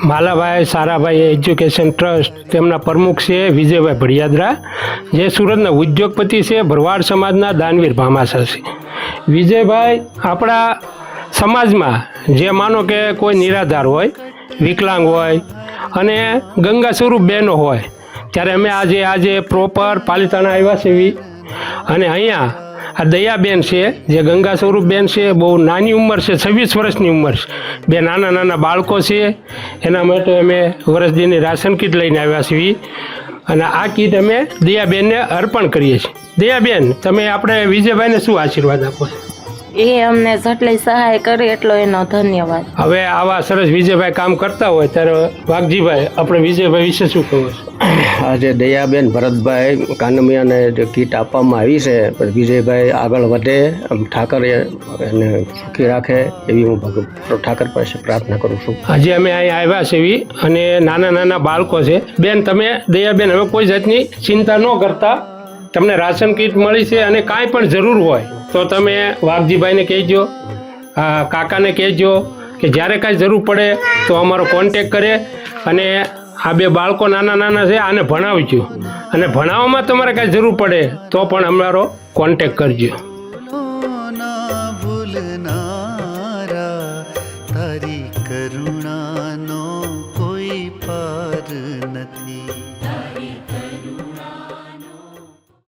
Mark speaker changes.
Speaker 1: Malabhai Sarabhai education trust તેમના પ્રમુખ છે વિજયભાઈ ભડિયાદરા, જે સુરતના ઉદ્યોગપતિ છે, ભરવાડ સમાજના દાનવીર ભામાસા છે. વિજયભાઈ આપણા સમાજમાં જે માનો કે કોઈ નિરાધાર હોય, વિકલાંગ હોય અને ગંગા સ્વરૂપ બહેનો હોય, ત્યારે અમે આજે પ્રોપર પાલિતાણા આવ્યા છે. અને અહીંયા આ દયાબેન છે, જે ગંગા સ્વરૂપ બેન છે, બહુ નાની ઉંમર છે, 26 વર્ષની ઉંમર છે. બે નાના નાના બાળકો છે, એના માટે અમે વર્ષદીની રાશન કીટ લઈને આવ્યા છીએ. અને આ કીટ અમે દયાબેનને અર્પણ કરીએ છીએ. દયાબેન, તમે આપણે વિજયભાઈને શું આશીર્વાદ આપો છો?
Speaker 2: એ અમને જેટલી સહાય કરે એટલો એનો ધન્યવાદ.
Speaker 1: હવે આવા સરસ વિજયભાઈ કામ કરતા હોય ત્યારે વાઘજીભાઈ, આપણે વિજયભાઈ વિશે શું કહો છો?
Speaker 3: આજે દયાબેન ભરતભાઈ કાનમિયાને જે કીટ આપવામાં આવી છે, વિજયભાઈ આગળ વધે, ઠાકરે એને સુખી રાખે એવી હું ઠાકર પાસે પ્રાર્થના કરું છું.
Speaker 1: આજે અમે અહીંયા આવ્યા છીએ અને નાના નાના બાળકો છે. બેન, તમે દયાબેન હવે કોઈ જાતની ચિંતા ન કરતા, તમને રાશન કીટ મળી છે અને કાંઈ પણ જરૂર હોય તો તમે વાઘજીભાઈને કહેજો, કાકાને કહેજો કે જ્યારે કાંઈ જરૂર પડે તો અમારો કોન્ટેક કરે. અને આ બે બાળકો નાના નાના છે, આને ભણાવજો, અને ભણાવવામાં તમારે કાંઈ જરૂર પડે તો પણ અમારો કોન્ટેક કરજો.
Speaker 4: તારી કરુણાનો કોઈ પાર નથી.